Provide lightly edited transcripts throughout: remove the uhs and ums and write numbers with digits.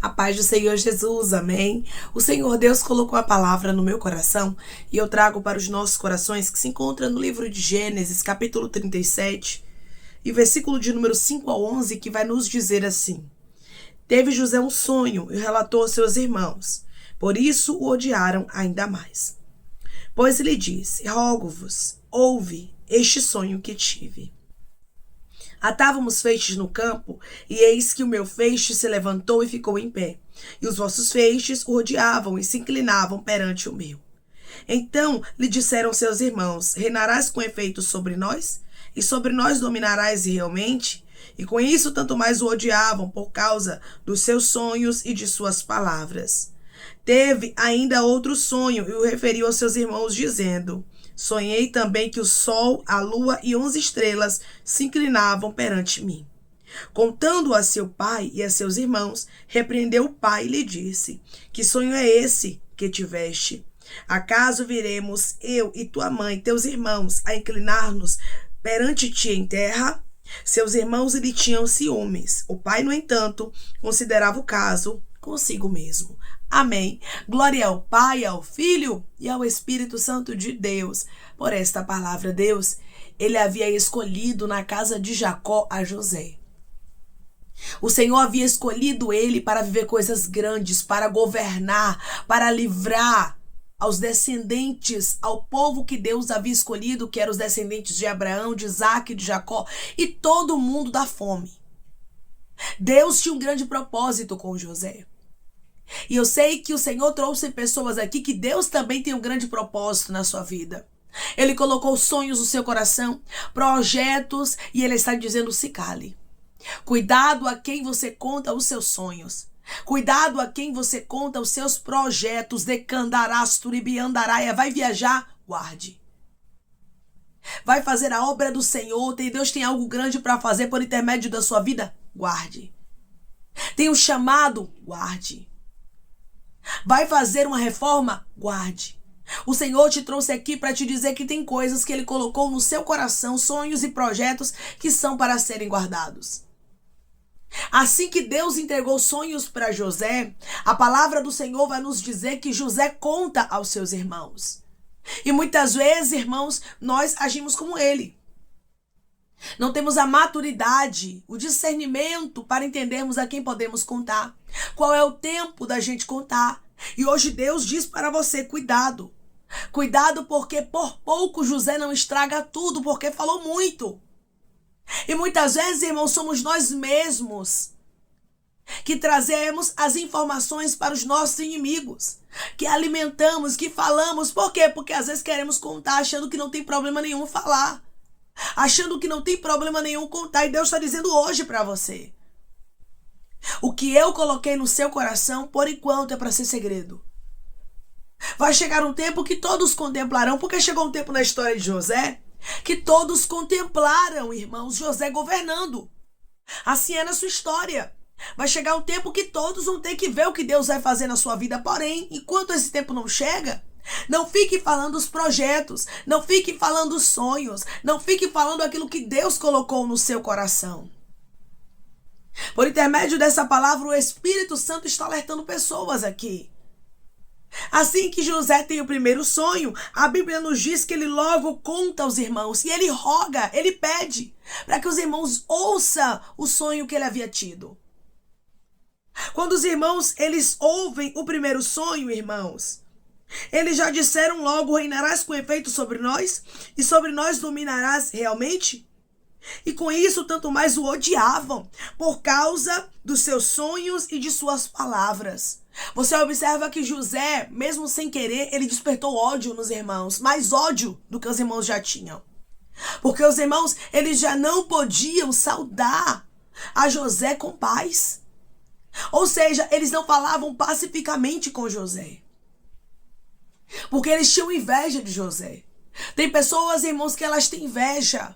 A paz do Senhor Jesus, amém. O Senhor Deus colocou a palavra no meu coração e eu trago para os nossos corações que se encontra no livro de Gênesis, capítulo 37, e versículo de número 5 a 11, que vai nos dizer assim: Teve José um sonho e relatou aos seus irmãos, por isso o odiaram ainda mais. Pois lhe disse: Rogo-vos, ouve este sonho que tive. Atávamos feixes no campo, e eis que o meu feixe se levantou e ficou em pé, e os vossos feixes o rodeavam e se inclinavam perante o meu. Então lhe disseram seus irmãos: Reinarás com efeito sobre nós? E sobre nós dominarás realmente? E com isso tanto mais o odiavam por causa dos seus sonhos e de suas palavras. Teve ainda outro sonho e o referiu aos seus irmãos, dizendo: Sonhei também que o sol, a lua e 11 estrelas se inclinavam perante mim. Contando-o a seu pai e a seus irmãos, repreendeu o pai e lhe disse: Que sonho é esse que tiveste? Acaso viremos eu e tua mãe, teus irmãos, a inclinar-nos perante ti em terra? Seus irmãos lhe tinham ciúmes. O pai, no entanto, considerava o caso consigo mesmo. Amém. Glória ao Pai, ao Filho e ao Espírito Santo de Deus. Por esta palavra, Deus, ele havia escolhido na casa de Jacó a José. O Senhor havia escolhido ele para viver coisas grandes, para governar, para livrar aos descendentes, ao povo que Deus havia escolhido, que eram os descendentes de Abraão, de Isaac, de Jacó e todo mundo da fome. Deus tinha um grande propósito com José. E eu sei que o Senhor trouxe pessoas aqui que Deus também tem um grande propósito na sua vida. Ele colocou sonhos no seu coração, projetos, e Ele está dizendo: se cale. Cuidado a quem você conta os seus sonhos. Cuidado a quem você conta os seus projetos. Decandarás, turibiandaraia. Vai viajar? Guarde. Vai fazer a obra do Senhor. Deus tem algo grande para fazer por intermédio da sua vida? Guarde. Tem um chamado? Guarde. Vai fazer uma reforma? Guarde. O Senhor te trouxe aqui para te dizer que tem coisas que Ele colocou no seu coração, sonhos e projetos que são para serem guardados. Assim que Deus entregou sonhos para José, a palavra do Senhor vai nos dizer que José conta aos seus irmãos. E muitas vezes, irmãos, nós agimos como ele. Não temos a maturidade, o discernimento para entendermos a quem podemos contar. Qual é o tempo da gente contar? E hoje Deus diz para você: cuidado. Cuidado, porque por pouco José não estraga tudo, porque falou muito. E muitas vezes, irmãos, somos nós mesmos que trazemos as informações para os nossos inimigos, que alimentamos, que falamos. Por quê? Porque às vezes queremos contar achando que não tem problema nenhum falar. Achando que não tem problema nenhum contar. E Deus está dizendo hoje para você: o que eu coloquei no seu coração, por enquanto, é para ser segredo. Vai chegar um tempo que todos contemplarão, porque chegou um tempo na história de José que todos contemplaram, irmãos, José governando. Assim é na sua história. Vai chegar um tempo que todos vão ter que ver o que Deus vai fazer na sua vida. Porém, enquanto esse tempo não chega, não fique falando os projetos, não fique falando os sonhos, não fique falando aquilo que Deus colocou no seu coração. Por intermédio dessa palavra, o Espírito Santo está alertando pessoas aqui. Assim que José tem o primeiro sonho, a Bíblia nos diz que ele logo conta aos irmãos e ele roga, ele pede para que os irmãos ouçam o sonho que ele havia tido. Quando os irmãos, eles ouvem o primeiro sonho, irmãos, eles já disseram logo: reinarás com efeito sobre nós e sobre nós dominarás realmente? E com isso, tanto mais o odiavam por causa dos seus sonhos e de suas palavras. Você observa que José, mesmo sem querer, ele despertou ódio nos irmãos, mais ódio do que os irmãos já tinham. Porque os irmãos, eles já não podiam saudar a José com paz. Ou seja, eles não falavam pacificamente com José, porque eles tinham inveja de José. Tem pessoas, irmãos, que elas têm inveja.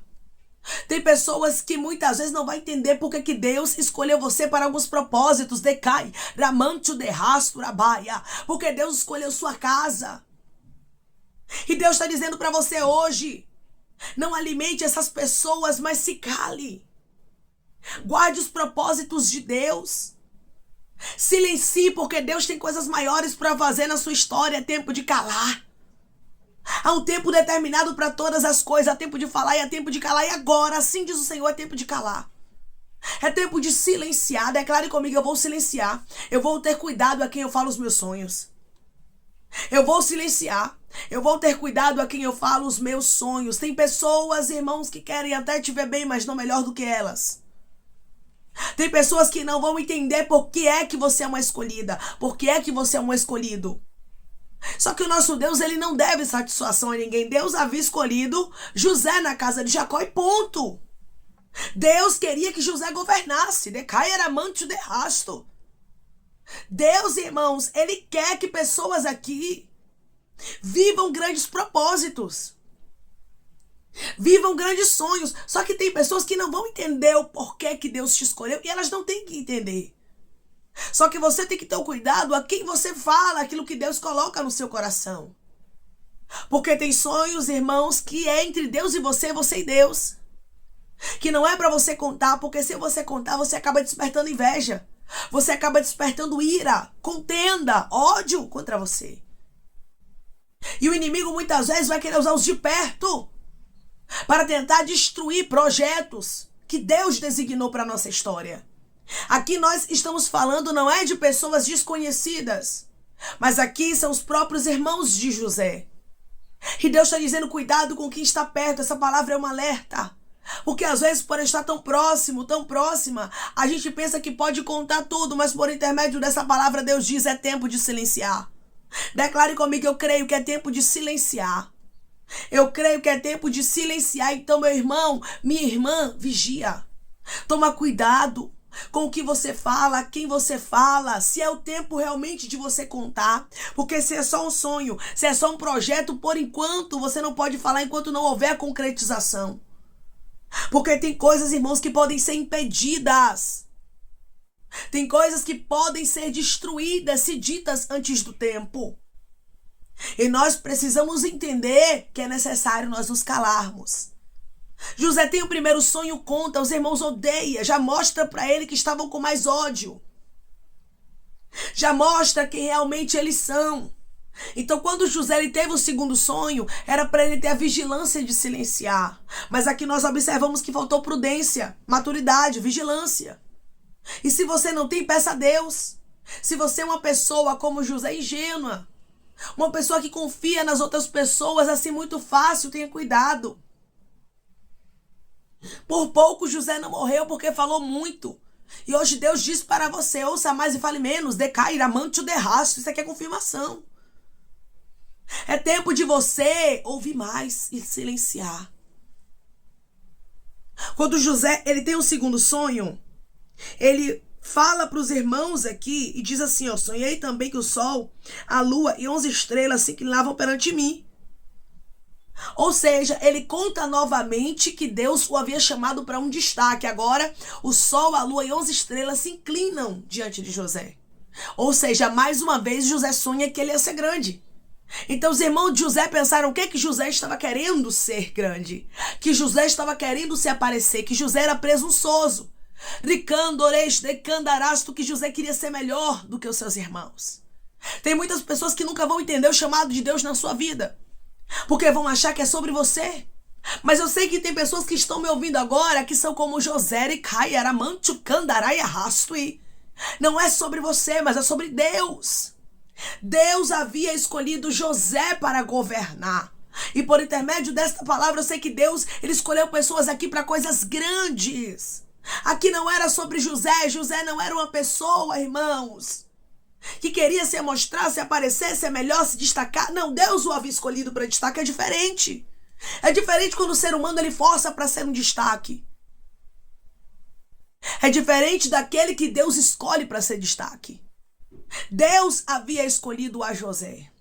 Tem pessoas que muitas vezes não vão entender porque que Deus escolheu você para alguns propósitos. Decai, ramancho de rastro, abaia. Porque Deus escolheu sua casa. E Deus está dizendo para você hoje: não alimente essas pessoas, mas se cale. Guarde os propósitos de Deus. Silencie, porque Deus tem coisas maiores para fazer na sua história. É tempo de calar. Há um tempo determinado para todas as coisas. Há tempo de falar e há tempo de calar. E agora, assim diz o Senhor, é tempo de calar. É tempo de silenciar. Declare comigo, eu vou silenciar. Eu vou ter cuidado a quem eu falo os meus sonhos. Eu vou silenciar. Eu vou ter cuidado a quem eu falo os meus sonhos. Tem pessoas, irmãos, que querem até te ver bem, mas não melhor do que elas. Tem pessoas que não vão entender por que é que você é uma escolhida. Por que é que você é um escolhido. Só que o nosso Deus, ele não deve satisfação a ninguém. Deus havia escolhido José na casa de Jacó e ponto. Deus queria que José governasse. Decai era amante de rasto. Deus, irmãos, ele quer que pessoas aqui vivam grandes propósitos. Vivam grandes sonhos. Só que tem pessoas que não vão entender o porquê que Deus te escolheu e elas não têm que entender. Só que você tem que ter o cuidado a quem você fala aquilo que Deus coloca no seu coração. Porque tem sonhos, irmãos, que é entre Deus e você e Deus. Que não é para você contar, porque se você contar, você acaba despertando inveja. Você acaba despertando ira, contenda, ódio contra você. E o inimigo muitas vezes vai querer usar os de perto para tentar destruir projetos que Deus designou para a nossa história. Aqui nós estamos falando não é de pessoas desconhecidas, mas aqui são os próprios irmãos de José. E Deus está dizendo, cuidado com quem está perto. Essa palavra é um alerta. Porque às vezes por estar tão próximo, tão próxima, a gente pensa que pode contar tudo, mas por intermédio dessa palavra Deus diz, é tempo de silenciar. Declare comigo, eu creio que é tempo de silenciar. Eu creio que é tempo de silenciar. Então, meu irmão, minha irmã, vigia. Toma cuidado com o que você fala, quem você fala, se é o tempo realmente de você contar. Porque se é só um sonho, se é só um projeto, por enquanto, você não pode falar enquanto não houver a concretização. Porque tem coisas, irmãos, que podem ser impedidas. Tem coisas que podem ser destruídas se ditas antes do tempo. E nós precisamos entender que é necessário nós nos calarmos. José tem o primeiro sonho, conta, os irmãos odeiam, já mostra para ele que estavam com mais ódio. Já mostra quem realmente eles são. Então, quando José ele teve o segundo sonho, era para ele ter a vigilância de silenciar. Mas aqui nós observamos que faltou prudência, maturidade, vigilância. E se você não tem, peça a Deus. Se você é uma pessoa como José, ingênua, uma pessoa que confia nas outras pessoas assim muito fácil, tenha cuidado. Por pouco José não morreu porque falou muito. E hoje Deus diz para você, ouça mais e fale menos, decair, amante de rasto. Isso aqui é confirmação. É tempo de você ouvir mais e silenciar. Quando José ele tem um segundo sonho, ele fala para os irmãos aqui e diz assim, ó, sonhei também que o sol, a lua e 11 estrelas se inclinavam perante mim. Ou seja, ele conta novamente que Deus o havia chamado para um destaque. Agora, o sol, a lua e 11 estrelas se inclinam diante de José. Ou seja, mais uma vez, José sonha que ele ia ser grande. Então, os irmãos de José pensaram o que José estava querendo ser grande. Que José estava querendo se aparecer, que José era presunçoso. Ricandores, decandarasto, que José queria ser melhor do que os seus irmãos. Tem muitas pessoas que nunca vão entender o chamado de Deus na sua vida. Porque vão achar que é sobre você. Mas eu sei que tem pessoas que estão me ouvindo agora que são como José e Caia, Aramancho, Candarai, Arrastui. Não é sobre você, mas é sobre Deus. Deus havia escolhido José para governar. E por intermédio desta palavra eu sei que Deus ele escolheu pessoas aqui para coisas grandes. Aqui não era sobre José. José não era uma pessoa, irmãos, que queria se mostrar, se aparecer, ser melhor, se destacar. Não, Deus o havia escolhido para destaque. É diferente. É diferente quando o ser humano ele força para ser um destaque. É diferente daquele que Deus escolhe para ser destaque. Deus havia escolhido a José.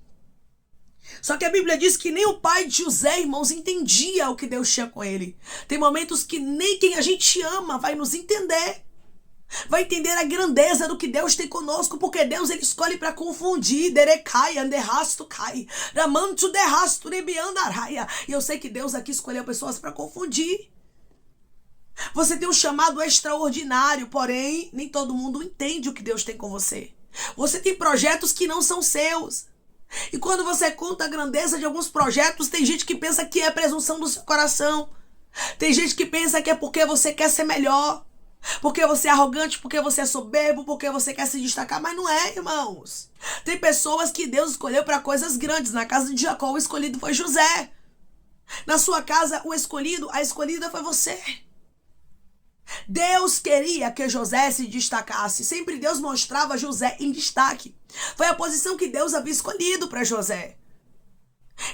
Só que a Bíblia diz que nem o pai de José, irmãos, entendia o que Deus tinha com ele. Tem momentos que nem quem a gente ama vai nos entender. Vai entender a grandeza do que Deus tem conosco, porque Deus ele escolhe para confundir. Derecai, anderrasto cai, ramanto derrasto, nebiandaraia. E eu sei que Deus aqui escolheu pessoas para confundir. Você tem um chamado extraordinário, porém, nem todo mundo entende o que Deus tem com você. Você tem projetos que não são seus. E quando você conta a grandeza de alguns projetos, tem gente que pensa que é presunção do seu coração. Tem gente que pensa que é porque você quer ser melhor, porque você é arrogante, porque você é soberbo, porque você quer se destacar, mas não é, irmãos. Tem pessoas que Deus escolheu para coisas grandes. Na casa de Jacó, o escolhido foi José. Na sua casa, a escolhida foi você. Deus queria que José se destacasse. Sempre Deus mostrava José em destaque. Foi a posição que Deus havia escolhido para José.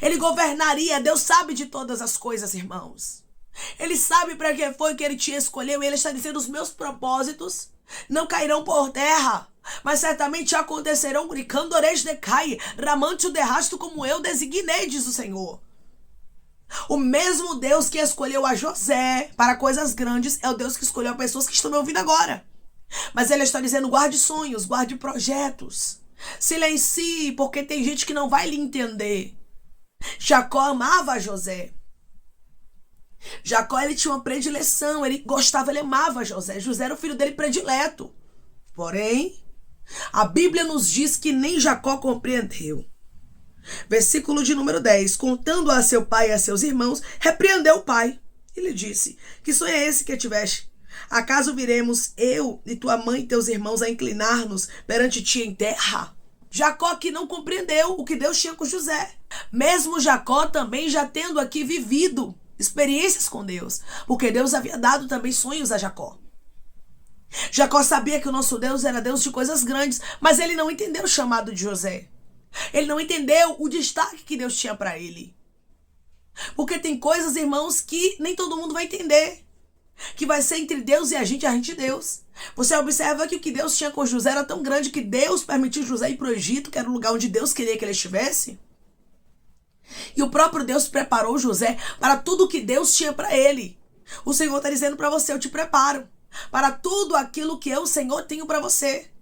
Ele governaria. Deus sabe de todas as coisas, irmãos. Ele sabe para que foi que ele te escolheu. E ele está dizendo: os meus propósitos não cairão por terra, mas certamente acontecerão. Ramante o derrasto como eu designei, diz o Senhor. O mesmo Deus que escolheu a José para coisas grandes é o Deus que escolheu pessoas que estão me ouvindo agora. Mas ele está dizendo: guarde sonhos, guarde projetos. Silencie, porque tem gente que não vai lhe entender. Jacó amava José. Jacó, ele tinha uma predileção, ele gostava, ele amava José. José era o filho dele predileto. Porém, a Bíblia nos diz que nem Jacó compreendeu. Versículo de número 10. Contando a seu pai e a seus irmãos, repreendeu o pai. E lhe disse: que sonho é esse que tiveste? Acaso viremos eu e tua mãe e teus irmãos a inclinar-nos perante ti em terra? Jacó que não compreendeu o que Deus tinha com José. Mesmo Jacó também já tendo aqui vivido experiências com Deus, porque Deus havia dado também sonhos a Jacó. Jacó sabia que o nosso Deus era Deus de coisas grandes, mas ele não entendeu o chamado de José. Ele não entendeu o destaque que Deus tinha para ele. Porque tem coisas, irmãos, que nem todo mundo vai entender. Que vai ser entre Deus e a gente e Deus. Você observa que o que Deus tinha com José era tão grande que Deus permitiu José ir para o Egito, que era o lugar onde Deus queria que ele estivesse. E o próprio Deus preparou José para tudo o que Deus tinha para ele. O Senhor está dizendo para você: eu te preparo para tudo aquilo que eu, Senhor, tenho para você.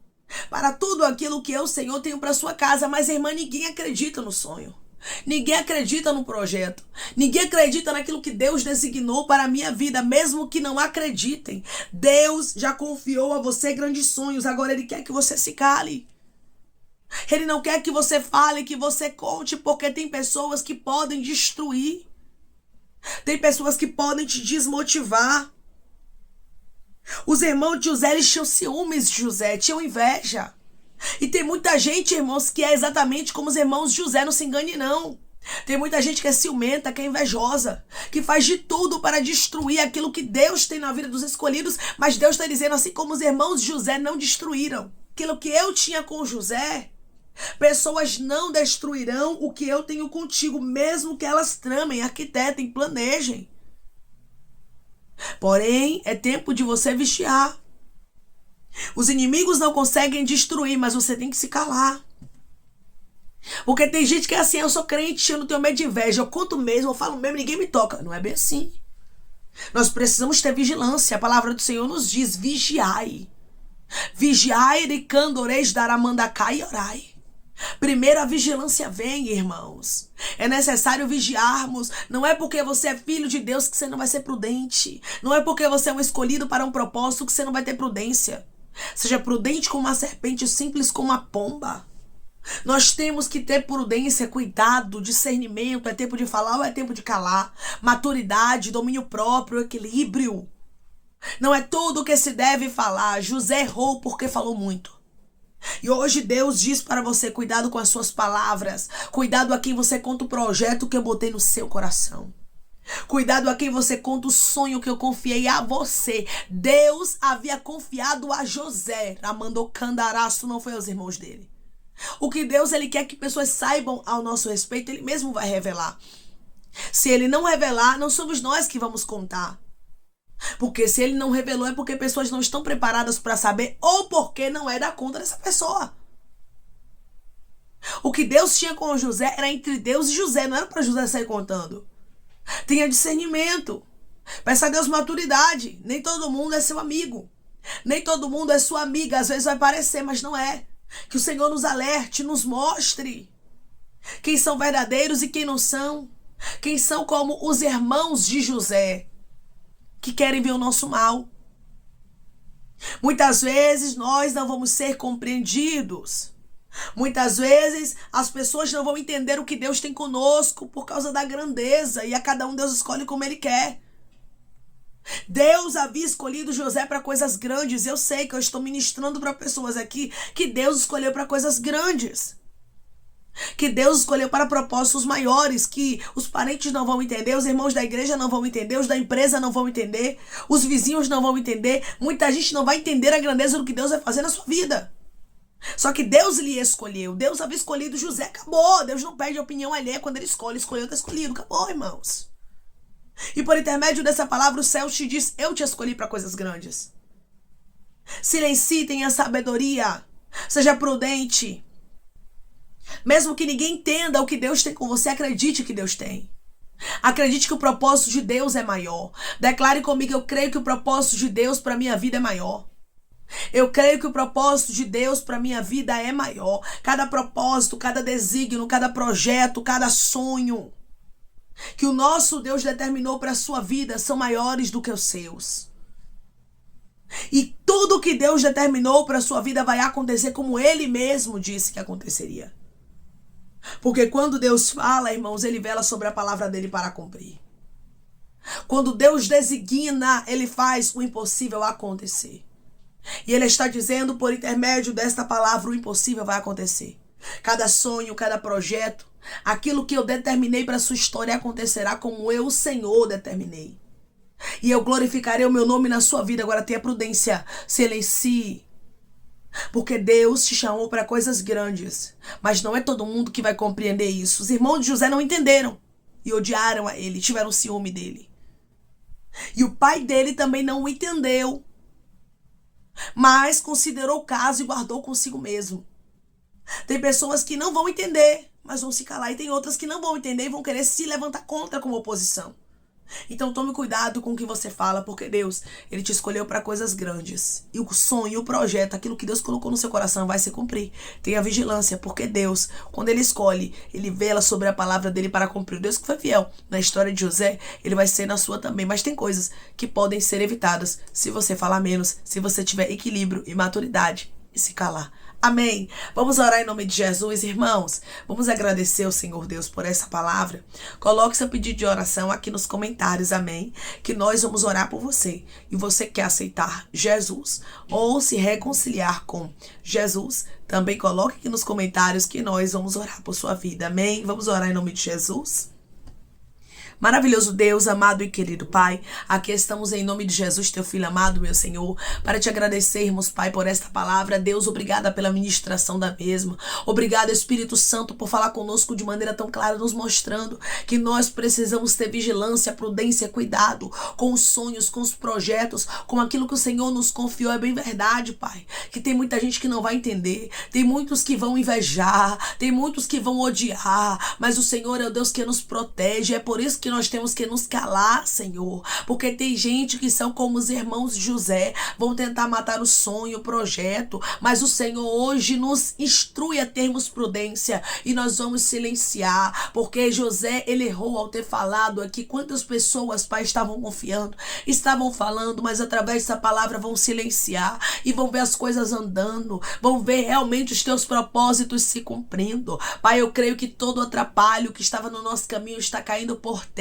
Para tudo aquilo que eu, Senhor, tenho para sua casa. Mas, irmã, ninguém acredita no sonho. Ninguém acredita no projeto. Ninguém acredita naquilo que Deus designou para a minha vida, mesmo que não acreditem. Deus já confiou a você grandes sonhos. Agora Ele quer que você se cale. Ele não quer que você fale, que você conte, porque tem pessoas que podem destruir. Tem pessoas que podem te desmotivar. Os irmãos de José, eles tinham ciúmes de José, tinham inveja. E tem muita gente, irmãos, que é exatamente como os irmãos de José, não se engane não. Tem muita gente que é ciumenta, que é invejosa, que faz de tudo para destruir aquilo que Deus tem na vida dos escolhidos. Mas Deus está dizendo: assim como os irmãos de José não destruíram aquilo que eu tinha com José, pessoas não destruirão o que eu tenho contigo, mesmo que elas tramem, arquitetem, planejem. Porém, é tempo de você vigiar. Os inimigos não conseguem destruir, mas você tem que se calar. Porque tem gente que é assim: eu sou crente, eu não tenho medo de inveja, eu conto mesmo, eu falo mesmo, ninguém me toca. Não é bem assim. Nós precisamos ter vigilância. A palavra do Senhor nos diz: vigiai. Vigiai, ricandoreis, daramandacai e orai. Primeiro a vigilância vem, irmãos. É necessário vigiarmos. Não é porque você é filho de Deus que você não vai ser prudente. Não é porque você é um escolhido para um propósito que você não vai ter prudência. Seja prudente como uma serpente, simples como uma pomba. Nós temos que ter prudência, cuidado, discernimento. É tempo de falar ou é tempo de calar? Maturidade, domínio próprio, equilíbrio. Não é tudo o que se deve falar. José errou porque falou muito. E hoje Deus diz para você: cuidado com as suas palavras. Cuidado a quem você conta o projeto que eu botei no seu coração. Cuidado a quem você conta o sonho que eu confiei a você. Deus havia confiado a José. Amando candaraço, não foi aos irmãos dele. O que Deus ele quer que pessoas saibam ao nosso respeito, Ele mesmo vai revelar. Se Ele não revelar, não somos nós que vamos contar. Porque se Ele não revelou, é porque pessoas não estão preparadas para saber, ou porque não é da conta dessa pessoa. O que Deus tinha com José era entre Deus e José, não era para José sair contando. Tenha discernimento. Peça a Deus maturidade. Nem todo mundo é seu amigo. Nem todo mundo é sua amiga. Às vezes vai parecer, mas não é. Que o Senhor nos alerte, nos mostre quem são verdadeiros e quem não são. Quem são como os irmãos de José. que querem ver o nosso mal. Muitas vezes nós não vamos ser compreendidos. Muitas vezes as pessoas não vão entender o que Deus tem conosco por causa da grandeza, e a cada um Deus escolhe como Ele quer. Deus havia escolhido José para coisas grandes. Eu sei que eu estou ministrando para pessoas aqui que Deus escolheu para coisas grandes, que Deus escolheu para propósitos maiores, que os parentes não vão entender, os irmãos da igreja não vão entender, os da empresa não vão entender, os vizinhos não vão entender. Muita gente não vai entender a grandeza do que Deus vai fazer na sua vida. Só que Deus lhe escolheu. Deus havia escolhido José, acabou. Deus não pede opinião alheia quando Ele escolhe. Escolheu, está escolhido, acabou, irmãos. E por intermédio dessa palavra, o céu te diz: eu te escolhi para coisas grandes. Silencie, tenha sabedoria, seja prudente. Mesmo que ninguém entenda o que Deus tem com você, acredite que Deus tem. Acredite que o propósito de Deus é maior. Declare comigo: eu creio que o propósito de Deus para minha vida é maior. Eu creio que o propósito de Deus para minha vida é maior. Cada propósito, cada desígnio, cada projeto, cada sonho que o nosso Deus determinou para a sua vida são maiores do que os seus. E tudo que Deus determinou para a sua vida vai acontecer como Ele mesmo disse que aconteceria. Porque quando Deus fala, irmãos, Ele vela sobre a palavra dele para cumprir. Quando Deus designa, Ele faz o impossível acontecer. E Ele está dizendo, por intermédio desta palavra, o impossível vai acontecer. Cada sonho, cada projeto, aquilo que eu determinei para a sua história acontecerá como eu, o Senhor, determinei. E eu glorificarei o meu nome na sua vida. Agora tenha prudência, silencie. Porque Deus te chamou para coisas grandes. Mas não é todo mundo que vai compreender isso. Os irmãos de José não entenderam e odiaram a ele, tiveram ciúme dele. E o pai dele também não o entendeu, mas considerou o caso e guardou consigo mesmo. Tem pessoas que não vão entender, mas vão se calar. E tem outras que não vão entender e vão querer se levantar contra como oposição. Então tome cuidado com o que você fala, porque Deus, Ele te escolheu para coisas grandes. E o sonho, o projeto, aquilo que Deus colocou no seu coração vai se cumprir. Tenha vigilância, porque Deus, quando Ele escolhe, Ele vela sobre a palavra dele para cumprir. O Deus que foi fiel na história de José, Ele vai ser na sua também. Mas tem coisas que podem ser evitadas se você falar menos, se você tiver equilíbrio e maturidade e se calar. Amém. Vamos orar em nome de Jesus, irmãos. Vamos agradecer ao Senhor Deus por essa palavra. Coloque seu pedido de oração aqui nos comentários, amém? Que nós vamos orar por você. E você quer aceitar Jesus ou se reconciliar com Jesus, também coloque aqui nos comentários que nós vamos orar por sua vida, amém? Vamos orar em nome de Jesus. Maravilhoso Deus, amado e querido Pai, aqui estamos em nome de Jesus, teu Filho amado, meu Senhor, para te agradecermos, Pai, por esta palavra. Deus, obrigada pela ministração da mesma. Obrigado, Espírito Santo, por falar conosco de maneira tão clara, nos mostrando que nós precisamos ter vigilância, prudência, cuidado com os sonhos, com os projetos, com aquilo que o Senhor nos confiou. É bem verdade, Pai, que tem muita gente que não vai entender, tem muitos que vão invejar, tem muitos que vão odiar, mas o Senhor é o Deus que nos protege. É por isso que nós temos que nos calar, Senhor, porque tem gente que são como os irmãos de José, vão tentar matar o sonho, o projeto, mas o Senhor hoje nos instrui a termos prudência e nós vamos silenciar, porque José, ele errou ao ter falado aqui. Quantas pessoas, Pai, estavam confiando, estavam falando, mas através dessa palavra vão silenciar e vão ver as coisas andando, vão ver realmente os teus propósitos se cumprindo. Pai, eu creio que todo atrapalho que estava no nosso caminho está caindo por terra.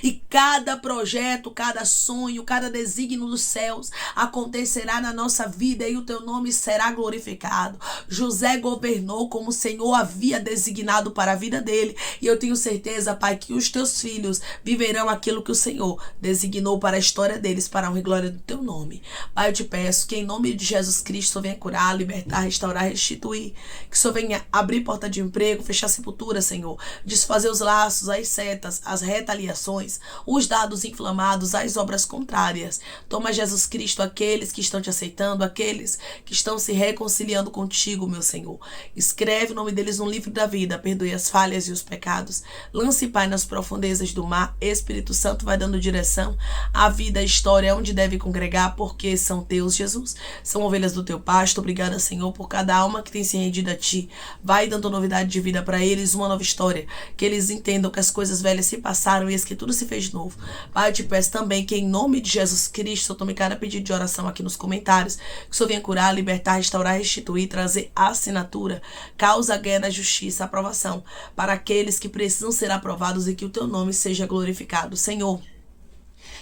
E cada projeto, cada sonho, cada desígnio dos céus acontecerá na nossa vida e o teu nome será glorificado. José governou como o Senhor havia designado para a vida dele. E eu tenho certeza, Pai, que os teus filhos viverão aquilo que o Senhor designou para a história deles, para a honra e glória do teu nome. Pai, eu te peço que em nome de Jesus Cristo venha curar, libertar, restaurar, restituir. Que o Senhor venha abrir porta de emprego, fechar sepultura, Senhor. Desfazer os laços, as setas, as retaliações, os dados inflamados, as obras contrárias. Toma, Jesus Cristo, aqueles que estão te aceitando, aqueles que estão se reconciliando contigo, meu Senhor. Escreve o nome deles no livro da vida, perdoe as falhas e os pecados. Lance, Pai, nas profundezas do mar. Espírito Santo vai dando direção à vida, à história, onde deve congregar, porque são teus, Jesus. São ovelhas do teu pasto. Obrigada, Senhor, por cada alma que tem se rendido a ti. Vai dando novidade de vida para eles, uma nova história. Que eles entendam que as coisas velhas se passaram passaram e eis que tudo se fez novo. Pai, eu te peço também que em nome de Jesus Cristo, eu tome cada pedido de oração aqui nos comentários, que o Senhor venha curar, libertar, restaurar, restituir, trazer assinatura, causa, ganha na justiça, aprovação, para aqueles que precisam ser aprovados e que o teu nome seja glorificado. Senhor,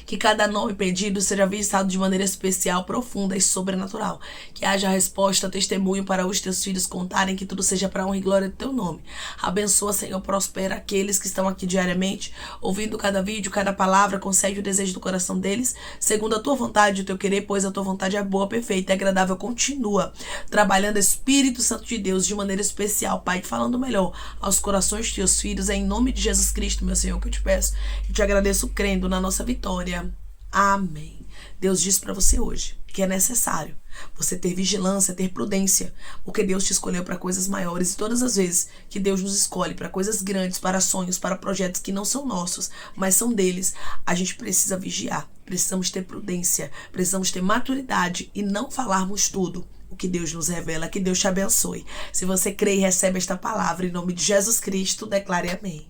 que cada nome pedido seja visitado de maneira especial, profunda e sobrenatural. Que haja resposta, testemunho para os teus filhos contarem, que tudo seja para honra e glória do teu nome. Abençoa, Senhor, prospera aqueles que estão aqui diariamente, ouvindo cada vídeo, cada palavra, concede o desejo do coração deles, segundo a tua vontade e o teu querer, pois a tua vontade é boa, perfeita e agradável. Continua trabalhando, Espírito Santo de Deus, de maneira especial, Pai, falando melhor aos corações dos teus filhos. É em nome de Jesus Cristo, meu Senhor, que eu te peço. Eu te agradeço crendo na nossa vitória. Amém. Deus diz para você hoje que é necessário você ter vigilância, ter prudência, porque Deus te escolheu para coisas maiores, e todas as vezes que Deus nos escolhe para coisas grandes, para sonhos, para projetos que não são nossos, mas são deles, a gente precisa vigiar, precisamos ter prudência, precisamos ter maturidade e não falarmos tudo o que Deus nos revela. Que Deus te abençoe. Se você crê e recebe esta palavra em nome de Jesus Cristo, declare amém.